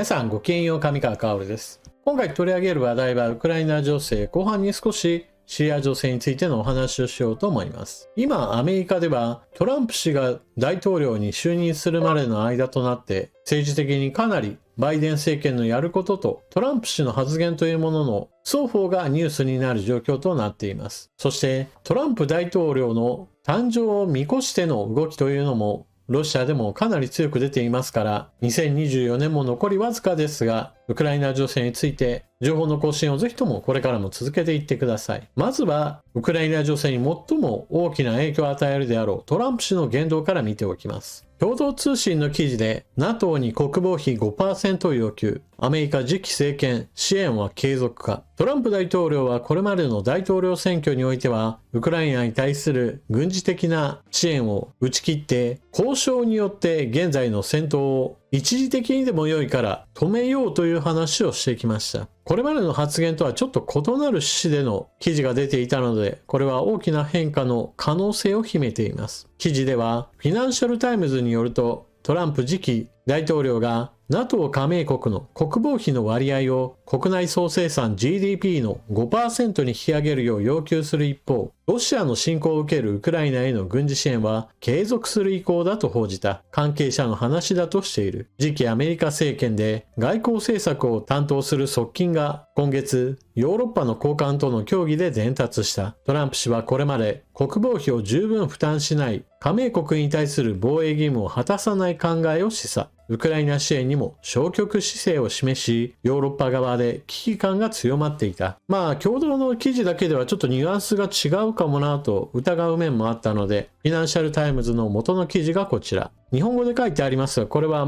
皆さんごきげんよう、上川薫です。今回取り上げる話題はウクライナ情勢、後半に少しシリア情勢についてのお話をしようと思います。今アメリカではトランプ氏が大統領に就任するまでの間となって政治的にかなりバイデン政権のやることとトランプ氏の発言というものの双方がニュースになる状況となっています。そしてトランプ大統領の誕生を見越しての動きというのもロシアでもかなり強く出ていますから、2024年も残りわずかですが、ウクライナ情勢について情報の更新をぜひともこれからも続けていってください。まずは、ウクライナ情勢に最も大きな影響を与えるであろうトランプ氏の言動から見ておきます。共同通信の記事で NATO に国防費 5% 要求、アメリカ次期政権支援は継続か。トランプ大統領はこれまでの大統領選挙においてはウクライナに対する軍事的な支援を打ち切って交渉によって現在の戦闘を一時的にでも良いから止めようという話をしてきました。これまでの発言とはちょっと異なる趣旨での記事が出ていたので、これは大きな変化の可能性を秘めています。記事ではフィナンシャルタイムズによると、トランプ次期大統領が NATO 加盟国の国防費の割合を国内総生産 GDP の 5% に引き上げるよう要求する一方、ロシアの侵攻を受けるウクライナへの軍事支援は継続する意向だと報じた関係者の話だとしている。次期アメリカ政権で外交政策を担当する側近が今月ヨーロッパの高官との協議で伝達した。トランプ氏はこれまで国防費を十分負担しない加盟国に対する防衛義務を果たさない考えを示唆。ウクライナ支援にも消極姿勢を示し、ヨーロッパ側で危機感が強まっていた。共同の記事だけではちょっとニュアンスが違うかもなと疑う面もあったので、フィナンシャルタイムズの元の記事がこちら。日本語で書いてありますが、これは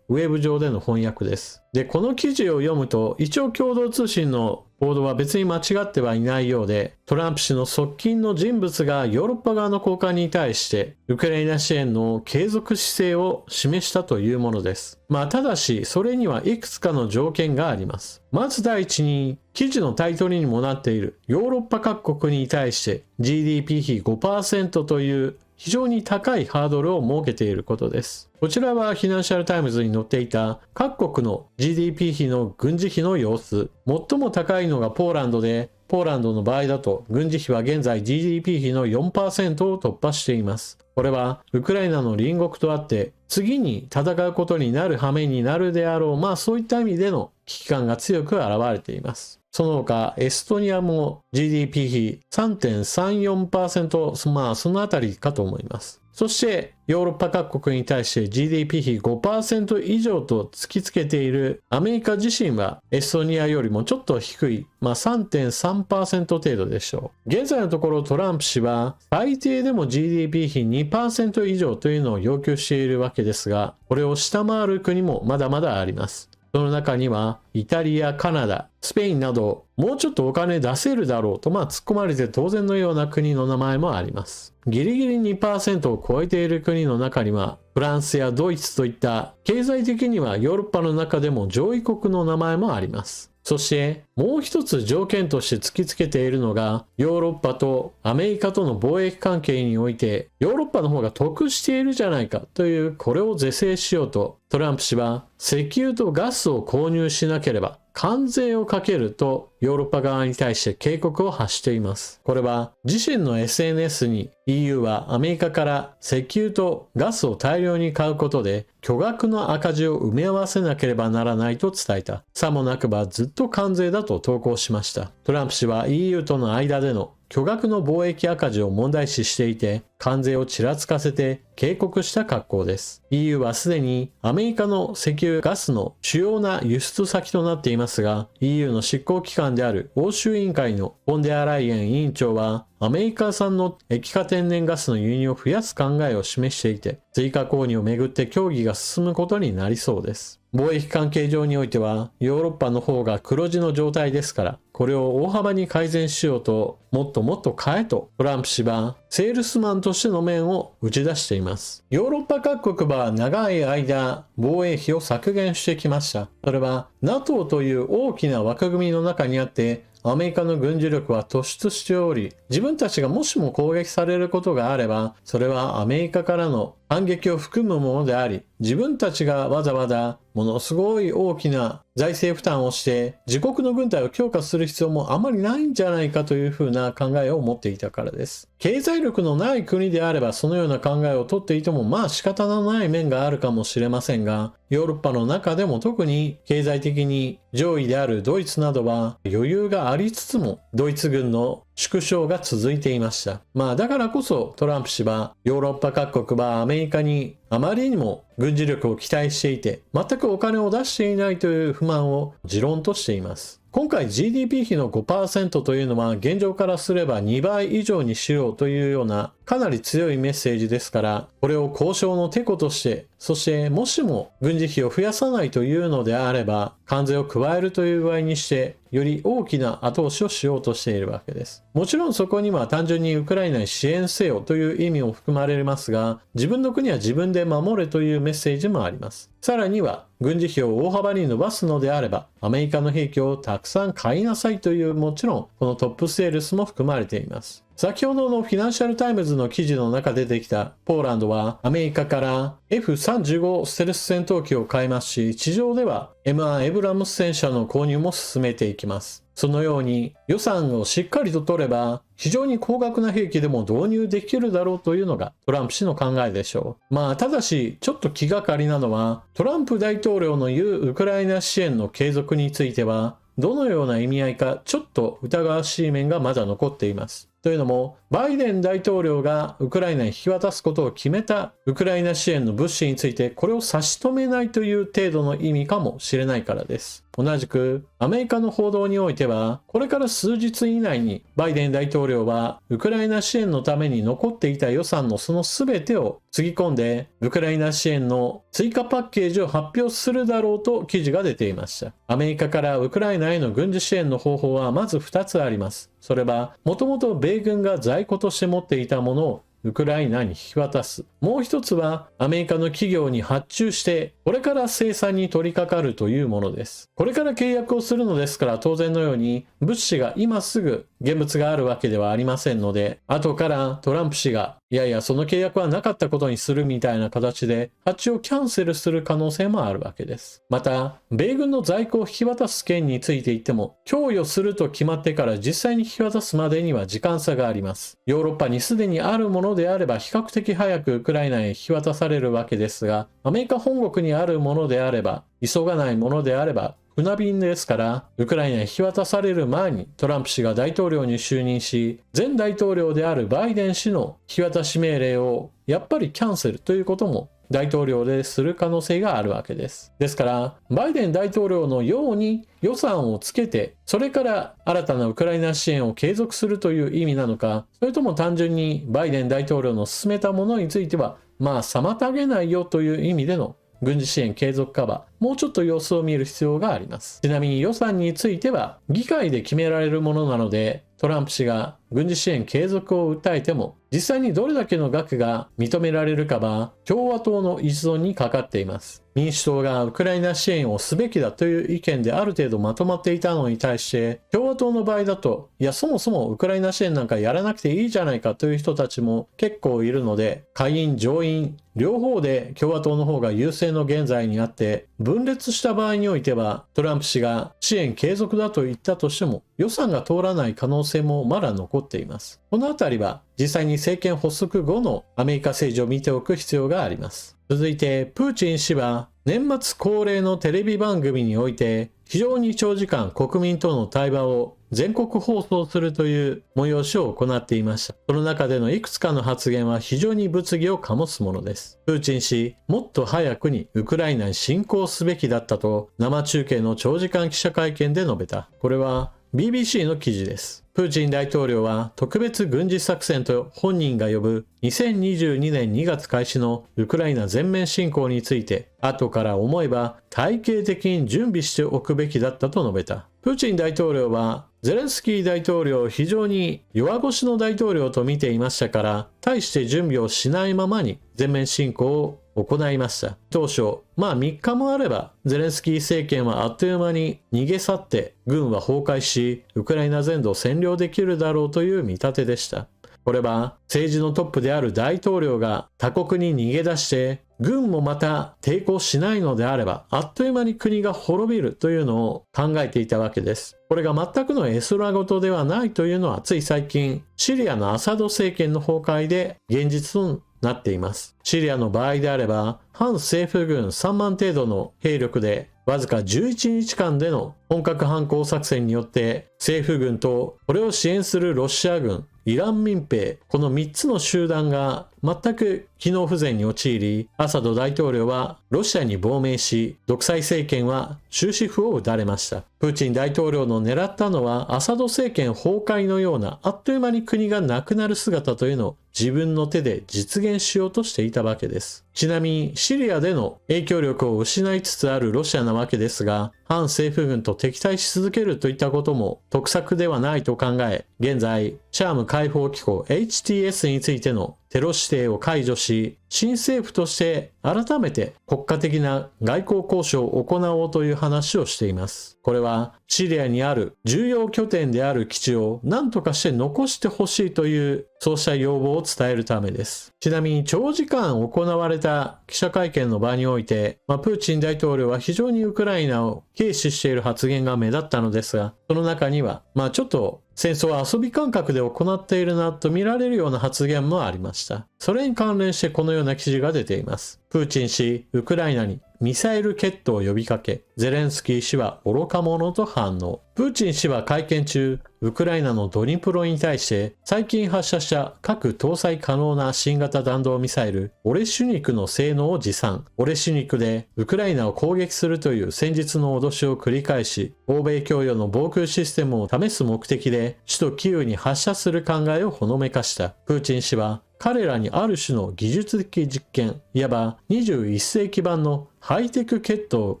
ウェブ上での翻訳です。で、この記事を読むと、一応共同通信の報道は別に間違ってはいないようで、トランプ氏の側近の人物がヨーロッパ側の高官に対して、ウクライナ支援の継続姿勢を示したというものです。ただし、それにはいくつかの条件があります。まず第一に、記事のタイトルにもなっているヨーロッパ各国に対して GDP 比 5% という非常に高いハードルを設けていることです。こちらはフィナンシャルタイムズに載っていた各国の GDP 比の軍事費の様子。最も高いのがポーランドで、ポーランドの場合だと軍事費は現在 GDP 比の 4% を突破しています。これはウクライナの隣国とあって次に戦うことになる羽目になるであろう。そういった意味での危機感が強く現れています。その他、エストニアも GDP 比 3.34%、そのあたりかと思います。そして、ヨーロッパ各国に対して GDP 比 5% 以上と突きつけているアメリカ自身はエストニアよりもちょっと低い、3.3% 程度でしょう。現在のところトランプ氏は最低でも GDP 比 2% 以上というのを要求しているわけですが、これを下回る国もまだまだあります。その中にはイタリア、カナダ、スペインなどもうちょっとお金出せるだろうと突っ込まれて当然のような国の名前もあります。ギリギリ 2% を超えている国の中にはフランスやドイツといった経済的にはヨーロッパの中でも上位国の名前もあります。そしてもう一つ条件として突きつけているのがヨーロッパとアメリカとの貿易関係においてヨーロッパの方が得しているじゃないかというこれを是正しようとトランプ氏は石油とガスを購入しなければ関税をかけるとヨーロッパ側に対して警告を発しています。これは自身の SNS に EU はアメリカから石油とガスを大量に買うことで巨額の赤字を埋め合わせなければならないと伝えた。さもなくばずっと関税だと投稿しました。トランプ氏は EU との間での巨額の貿易赤字を問題視していて、関税をちらつかせて警告した格好です。EU はすでにアメリカの石油ガスの主要な輸出先となっていますが、EU の執行機関である欧州委員会のフォンデアライエン委員長は、アメリカ産の液化天然ガスの輸入を増やす考えを示していて、追加購入をめぐって協議が進むことになりそうです。貿易関係上においては、ヨーロッパの方が黒字の状態ですから、これを大幅に改善しようと、もっともっと買えと、トランプ氏はセールスマンとしての面を打ち出しています。ヨーロッパ各国は長い間、防衛費を削減してきました。それは NATO という大きな枠組みの中にあって、アメリカの軍事力は突出しており、自分たちがもしも攻撃されることがあれば、それはアメリカからの反撃を含むものであり、自分たちがわざわざものすごい大きな財政負担をして自国の軍隊を強化する必要もあまりないんじゃないかというふうな考えを持っていたからです。経済力のない国であればそのような考えをとっていてもまあ仕方のない面があるかもしれませんが、ヨーロッパの中でも特に経済的に上位であるドイツなどは余裕がありつつもドイツ軍の縮小が続いていました。だからこそトランプ氏はヨーロッパ各国はアメリカにあまりにも軍事力を期待していて全くお金を出していないという不満を持論としています。今回 GDP 比の 5% というのは現状からすれば2倍以上にしようというようなかなり強いメッセージですから、これを交渉のテコとして、そしてもしも軍事費を増やさないというのであれば関税を加えるという具合にしてより大きな後押しをしようとしているわけです。もちろんそこには単純にウクライナに支援せよという意味も含まれますが、自分の国は自分で守れというメッセージもあります。さらには軍事費を大幅に伸ばすのであればアメリカの兵器をたくさん買いなさいというもちろんこのトップセールスも含まれています。先ほどのフィナンシャルタイムズの記事の中で出てきたポーランドはアメリカから F35 ステルス戦闘機を買いますし、地上では M1 エブラムス戦車の購入も進めていきます。そのように予算をしっかりと取れば非常に高額な兵器でも導入できるだろうというのがトランプ氏の考えでしょう。ただしちょっと気がかりなのはトランプ大統領の言うウクライナ支援の継続についてはどのような意味合いかちょっと疑わしい面がまだ残っています。というのもバイデン大統領がウクライナに引き渡すことを決めたウクライナ支援の物資についてこれを差し止めないという程度の意味かもしれないからです。同じくアメリカの報道においてはこれから数日以内にバイデン大統領はウクライナ支援のために残っていた予算のその全てをつぎ込んでウクライナ支援の追加パッケージを発表するだろうと記事が出ていました。アメリカからウクライナへの軍事支援の方法はまず2つあります。それはもともと米軍が在庫として持っていたものをウクライナに引き渡す。もう一つはアメリカの企業に発注してこれから生産に取り掛かるというものです。これから契約をするのですから当然のように物資が今すぐ現物があるわけではありませんので、後からトランプ氏がいやいやその契約はなかったことにするみたいな形で発注をキャンセルする可能性もあるわけです。また米軍の在庫を引き渡す件について言っても供与すると決まってから実際に引き渡すまでには時間差があります。ヨーロッパにすでにあるものであれば比較的早くウクライナへ引き渡されるわけですが、アメリカ本国にあるものであれば急がないものであれば船便ですからウクライナへ引き渡される前にトランプ氏が大統領に就任し前大統領であるバイデン氏の引き渡し命令をやっぱりキャンセルということも大統領でする可能性があるわけです。ですからバイデン大統領のように予算をつけてそれから新たなウクライナ支援を継続するという意味なのか、それとも単純にバイデン大統領の進めたものについては妨げないよという意味での軍事支援継続かはもうちょっと様子を見る必要があります。ちなみに予算については議会で決められるものなのでトランプ氏が軍事支援継続を訴えても実際にどれだけの額が認められるかは共和党の一存にかかっています。民主党がウクライナ支援をすべきだという意見である程度まとまっていたのに対して共和党の場合だといやそもそもウクライナ支援なんかやらなくていいじゃないかという人たちも結構いるので下院上院両方で共和党の方が優勢の現在にあって分裂した場合においてはトランプ氏が支援継続だと言ったとしても予算が通らない可能性もまだ残っています。このあたりは実際に政権発足後のアメリカ政治を見ておく必要があります。続いてプーチン氏は年末恒例のテレビ番組において非常に長時間国民との対話を全国放送するという催しを行っていました。その中でのいくつかの発言は非常に物議を醸すものです。プーチン氏、もっと早くにウクライナに侵攻すべきだったと生中継の長時間記者会見で述べた。これは BBC の記事です。プーチン大統領は特別軍事作戦と本人が呼ぶ2022年2月開始のウクライナ全面侵攻について後から思えば体系的に準備しておくべきだったと述べた。プーチン大統領はゼレンスキー大統領を非常に弱腰の大統領と見ていましたから大して準備をしないままに全面侵攻を行いました。当初、3日もあれば、ゼレンスキー政権はあっという間に逃げ去って、軍は崩壊し、ウクライナ全土を占領できるだろうという見立てでした。これは政治のトップである大統領が他国に逃げ出して軍もまた抵抗しないのであればあっという間に国が滅びるというのを考えていたわけです。これが全くの絵空事ではないというのはつい最近シリアのアサド政権の崩壊で現実となっています。シリアの場合であれば反政府軍3万程度の兵力でわずか11日間での本格反攻作戦によって政府軍とこれを支援するロシア軍、イラン民兵、この3つの集団が全く機能不全に陥り、アサド大統領はロシアに亡命し、独裁政権は終止符を打たれました。プーチン大統領の狙ったのはアサド政権崩壊のようなあっという間に国がなくなる姿というのを自分の手で実現しようとしていたわけです。ちなみにシリアでの影響力を失いつつあるロシアなわけですが、反政府軍と敵対し続けるといったことも得策ではないと考え、現在シャーム解放機構 HTS についてのテロ指定を解除し、新政府として改めて国家的な外交交渉を行おうという話をしています。これはシリアにある重要拠点である基地を何とかして残してほしいというそうした要望を伝えるためです。ちなみに長時間行われた記者会見の場において、プーチン大統領は非常にウクライナを軽視している発言が目立ったのですが、その中にはちょっと戦争は遊び感覚で行っているなと見られるような発言もありました。それに関連してこのような記事が出ています。プーチン氏、ウクライナにミサイル決闘を呼びかけ、ゼレンスキー氏は愚か者と反応。プーチン氏は会見中、ウクライナのドニプロに対して最近発射した核搭載可能な新型弾道ミサイルオレシュニクの性能を持参。オレシュニクでウクライナを攻撃するという戦術の脅しを繰り返し、欧米供与の防空システムを試す目的で首都キーウに発射する考えをほのめかした。プーチン氏は彼らにある種の技術的実験、いわば21世紀版のハイテク決闘を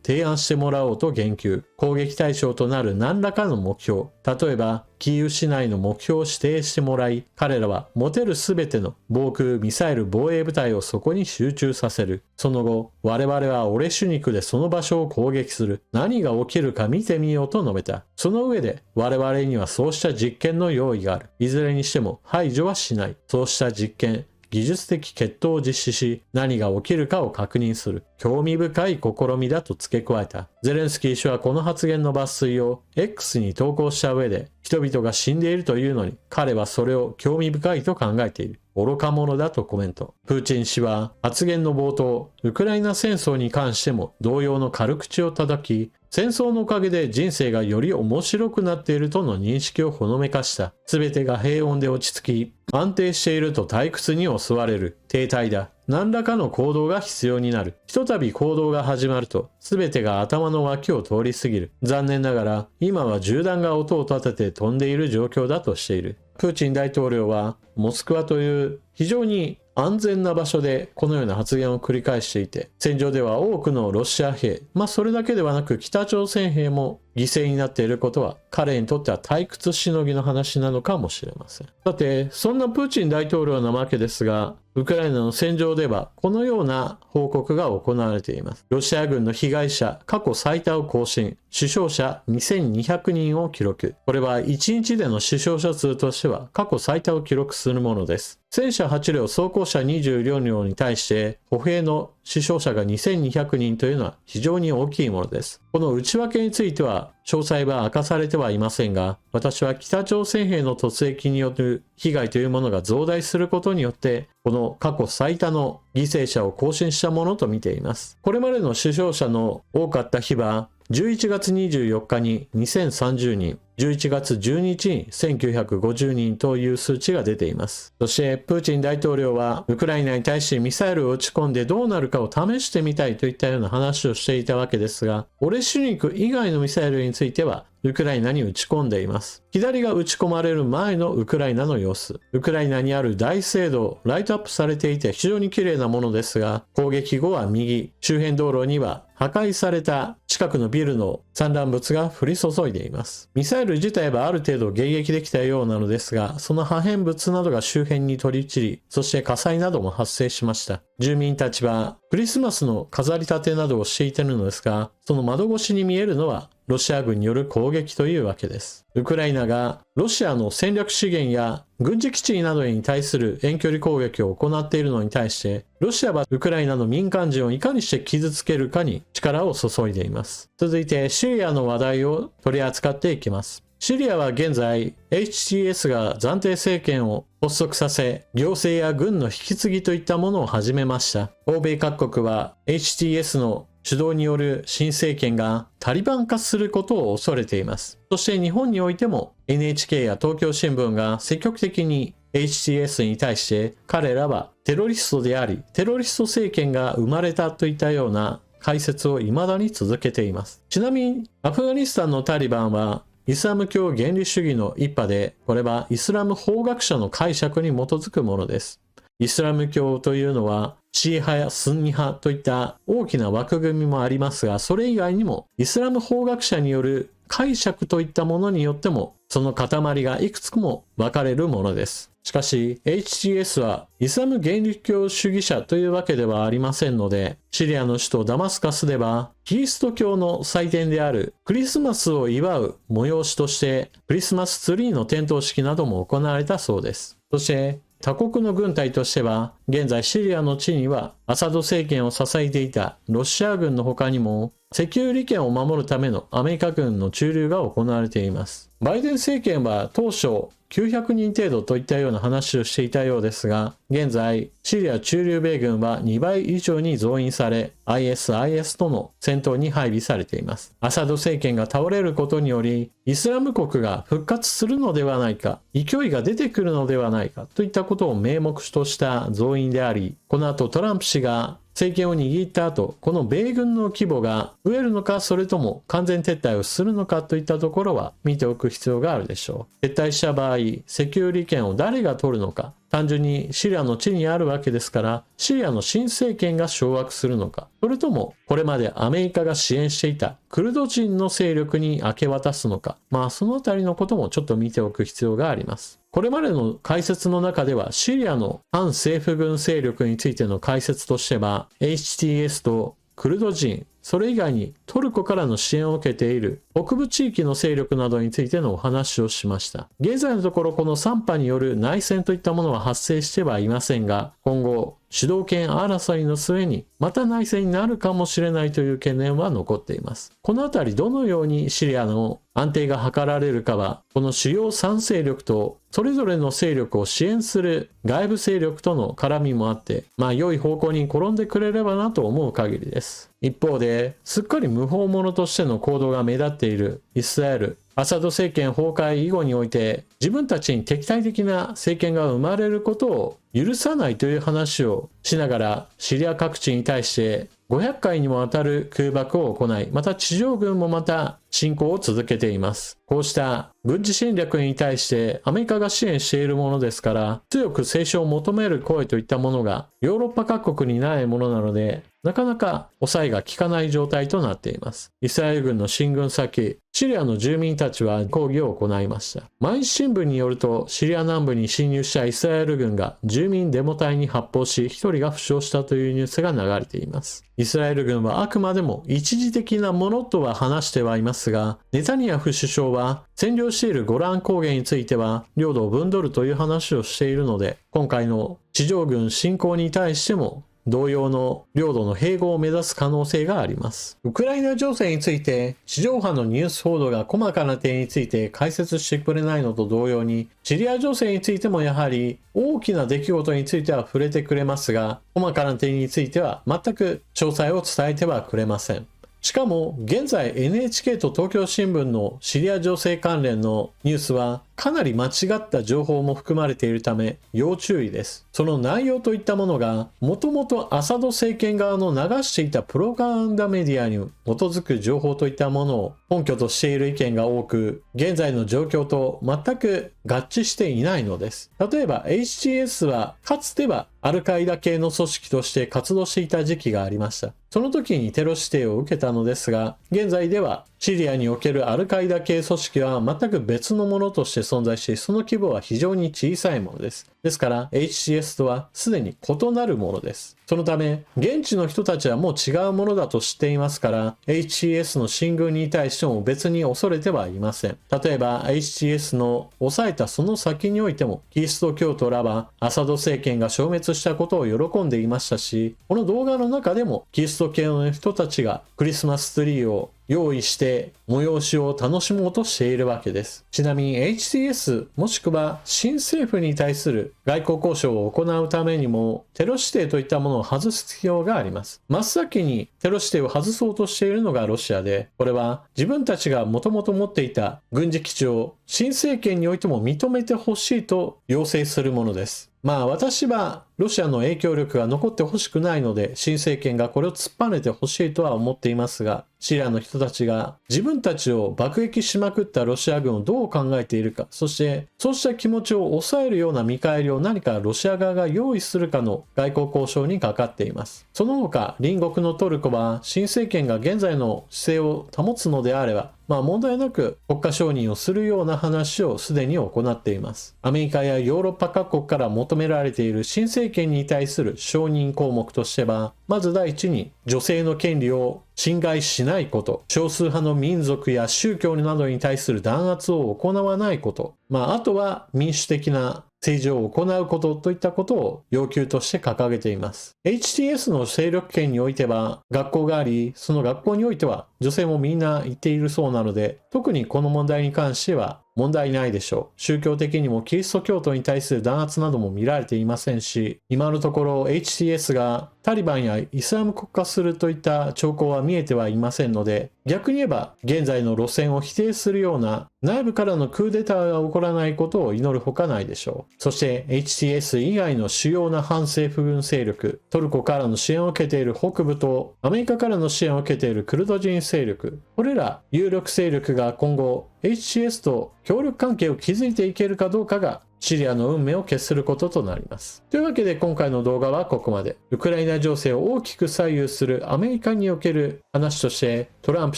提案してもらおうと言及。攻撃対象となる何らかの目標、例えばキーウ市内の目標を指定してもらい、彼らは持てるすべての防空ミサイル防衛部隊をそこに集中させる。その後、我々はオレシュニクでその場所を攻撃する。何が起きるか見てみようと述べた。その上で、我々にはそうした実験の用意がある。いずれにしても排除はしない。そうした実験、技術的決闘を実施し、何が起きるかを確認する。興味深い試みだと付け加えた。ゼレンスキー氏はこの発言の抜粋を X に投稿した上で、人々が死んでいるというのに、彼はそれを興味深いと考えている。愚か者だとコメント。プーチン氏は発言の冒頭、ウクライナ戦争に関しても同様の軽口を叩き、戦争のおかげで人生がより面白くなっているとの認識をほのめかした。すべてが平穏で落ち着き、安定していると退屈に襲われる。停滞だ。何らかの行動が必要になる。ひとたび行動が始まると、すべてが頭の脇を通り過ぎる。残念ながら、今は銃弾が音を立てて飛んでいる状況だとしている。プーチン大統領は、モスクワという非常に安全な場所でこのような発言を繰り返していて、戦場では多くのロシア兵、それだけではなく北朝鮮兵も犠牲になっていることは、彼にとっては退屈しのぎの話なのかもしれません。さて、そんなプーチン大統領なわけですが、ウクライナの戦場ではこのような報告が行われています。ロシア軍の被害者過去最多を更新、死傷者2200人を記録。これは1日での死傷者数としては過去最多を記録するものです。戦車8両、装甲車24両に対して歩兵の死傷者が2200人というのは非常に大きいものです。この内訳については詳細は明かされてはいませんが、私は北朝鮮兵の突撃による被害というものが増大することによって、この過去最多の犠牲者を更新したものと見ています。これまでの死傷者の多かった日は、11月24日に2030人、11月12日に1950人という数値が出ています。そしてプーチン大統領はウクライナに対してミサイルを撃ち込んでどうなるかを試してみたいといったような話をしていたわけですが、オレシュニク以外のミサイルについてはウクライナに撃ち込んでいます。左が撃ち込まれる前のウクライナの様子。ウクライナにある大聖堂、ライトアップされていて非常に綺麗なものですが、攻撃後は右、周辺道路には破壊された近くのビルの散乱物が降り注いでいます。ミサイル自体はある程度迎撃できたようなのですが、その破片物などが周辺に飛び散り、そして火災なども発生しました。住民たちはクリスマスの飾り立てなどをしていたのですが、その窓越しに見えるのはロシア軍による攻撃というわけです。ウクライナがロシアの戦略資源や軍事基地などに対する遠距離攻撃を行っているのに対して、ロシアはウクライナの民間人をいかにして傷つけるかに力を注いでいます。続いてシリアの話題を取り扱っていきます。シリアは現在 HTS が暫定政権を発足させ、行政や軍の引き継ぎといったものを始めました。欧米各国は HTS の主導による新政権がタリバン化することを恐れています。そして日本においても NHK や東京新聞が積極的に HTS に対して彼らはテロリストであり、テロリスト政権が生まれたといったような解説を未だに続けています。ちなみにアフガニスタンのタリバンはイスラム教原理主義の一派で、これはイスラム法学者の解釈に基づくものです。イスラム教というのはシー派やスンニ派といった大きな枠組みもありますが、それ以外にもイスラム法学者による解釈といったものによってもその塊がいくつも分かれるものです。しかし HTS はイスラム原理教主義者というわけではありませんので、シリアの首都ダマスカスではキリスト教の祭典であるクリスマスを祝う催しとしてクリスマスツリーの点灯式なども行われたそうです。そして他国の軍隊としては、現在シリアの地にはアサド政権を支えていたロシア軍の他にも石油利権を守るためのアメリカ軍の駐留が行われています。バイデン政権は当初900人程度といったような話をしていたようですが、現在シリア駐留米軍は2倍以上に増員され、ISIS との戦闘に配備されています。アサド政権が倒れることにより、イスラム国が復活するのではないか、勢いが出てくるのではないかといったことを名目とした増員であり、この後トランプ氏が政権を握った後、この米軍の規模が増えるのか、それとも完全撤退をするのかといったところは見ておく必要があるでしょう。撤退した場合、石油利権を誰が取るのか、単純にシリアの地にあるわけですから、シリアの新政権が掌握するのか、それともこれまでアメリカが支援していたクルド人の勢力に明け渡すのか、そのあたりのこともちょっと見ておく必要があります。これまでの解説の中ではシリアの反政府軍勢力についての解説としては HTS とクルド人、それ以外にトルコからの支援を受けている北部地域の勢力などについてのお話をしました。現在のところこの3派による内戦といったものは発生してはいませんが、今後主導権争いの末にまた内戦になるかもしれないという懸念は残っています。このあたりどのようにシリアの安定が図られるかは、この主要3勢力とそれぞれの勢力を支援する外部勢力との絡みもあって、良い方向に転んでくれればなと思う限りです。一方で、すっかり無法者としての行動が目立っているイスラエル。アサド政権崩壊以後において、自分たちに敵対的な政権が生まれることを許さないという話をしながら、シリア各地に対して500回にもわたる空爆を行い、また地上軍もまた侵攻を続けています。こうした軍事侵略に対してアメリカが支援しているものですから、強く制止を求める声といったものがヨーロッパ各国にないものなので、なかなか抑えが効かない状態となっています。イスラエル軍の進軍先、シリアの住民たちは抗議を行いました。毎日新聞によると、シリア南部に侵入したイスラエル軍が住民デモ隊に発砲し、1人が負傷したというニュースが流れています。イスラエル軍はあくまでも一時的なものとは話してはいますが、ネタニヤフ首相は占領しているゴラン高原については領土を分取るという話をしているので、今回の地上軍侵攻に対しても同様の領土の併合を目指す可能性があります。ウクライナ情勢について地上波のニュース報道が細かな点について解説してくれないのと同様に、シリア情勢についてもやはり大きな出来事については触れてくれますが、細かな点については全く詳細を伝えてはくれません。しかも現在 NHK と東京新聞のシリア情勢関連のニュースはかなり間違った情報も含まれているため要注意です。その内容といったものがもともとアサド政権側の流していたプロパガンダメディアに基づく情報といったものを根拠としている意見が多く、現在の状況と全く合致していないのです。例えば HTS はかつてはアルカイダ系の組織として活動していた時期がありました。その時にテロ指定を受けたのですが、現在ではシリアにおけるアルカイダ系組織は全く別のものとして存在し、その規模は非常に小さいものです。ですから HTS とはすでに異なるものです。そのため、現地の人たちはもう違うものだと知っていますから、HTS の進軍に対しても別に恐れてはいません。例えば HTS の抑えたその先においても、キリスト教徒らはアサド政権が消滅したことを喜んでいましたし、この動画の中でもキリスト教の人たちがクリスマスツリーを用意して催しを楽しもうとしているわけです。ちなみに HTS もしくは新政府に対する外交交渉を行うためにもテロ指定といったものを外す必要があります。真っ先にテロ指定を外そうとしているのがロシアで、これは自分たちがもともと持っていた軍事基地を新政権においても認めてほしいと要請するものです。私はロシアの影響力が残ってほしくないので、新政権がこれを突っぱねてほしいとは思っていますが、シリアの人たちが自分たちを爆撃しまくったロシア軍をどう考えているか、そしてそうした気持ちを抑えるような見返りを何かロシア側が用意するかの外交交渉にかかっています。その他、隣国のトルコは新政権が現在の姿勢を保つのであれば、問題なく国家承認をするような話をすでに行っています。アメリカやヨーロッパ各国から求められている新政権に対する承認項目としては、まず第一に女性の権利を侵害しないこと、少数派の民族や宗教などに対する弾圧を行わないこと、あとは民主的な政治を行うことといったことを要求として掲げています。HTS の勢力圏においては学校があり、その学校においては女性もみんな行っているそうなので、特にこの問題に関しては問題ないでしょう。宗教的にもキリスト教徒に対する弾圧なども見られていませんし、今のところ HTS がタリバンやイスラム国化するといった兆候は見えてはいませんので、逆に言えば現在の路線を否定するような内部からのクーデターが起こらないことを祈るほかないでしょう。そして HTS 以外の主要な反政府軍勢力、トルコからの支援を受けている北部とアメリカからの支援を受けているクルド人勢力、これら有力勢力が今後 HTS と協力関係を築いていけるかどうかがシリアの運命を決することとなります。というわけで今回の動画はここまで。ウクライナ情勢を大きく左右するアメリカにおける話としてトランプ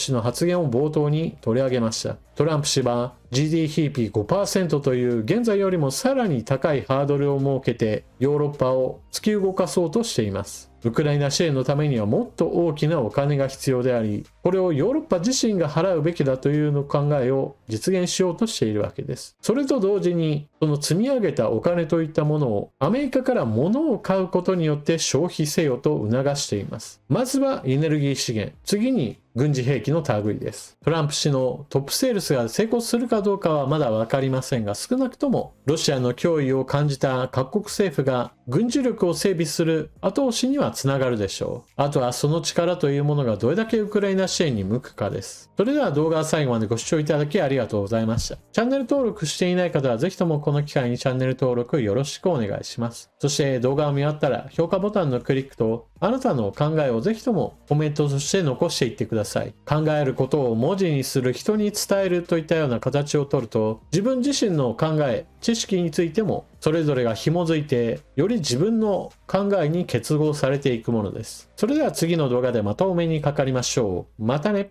氏の発言を冒頭に取り上げました。トランプ氏は GDP5% という現在よりもさらに高いハードルを設けてヨーロッパを突き動かそうとしています。ウクライナ支援のためにはもっと大きなお金が必要であり、これをヨーロッパ自身が払うべきだというの考えを実現しようとしているわけです。それと同時に、その積み上げたお金といったものをアメリカから物を買うことによって消費せよと促しています。まずはエネルギー資源、次に軍事兵器の類です。トランプ氏のトップセールスが成功するかどうかはまだ分かりませんが、少なくともロシアの脅威を感じた各国政府が軍事力を整備する後押しにはつながるでしょう。あとはその力というものがどれだけウクライナ支援に向くかです。それでは動画は最後までご視聴いただきありがとうございました。チャンネル登録していない方はぜひともこの機会にチャンネル登録よろしくお願いします。そして動画を見終わったら評価ボタンのクリックとあなたの考えをぜひともコメントとして残していってください。考えることを文字にする、人に伝えるといったような形をとると、自分自身の考え、知識についてもそれぞれが紐づいて、より自分の考えに結合されていくものです。それでは次の動画でまたお目にかかりましょう。またね。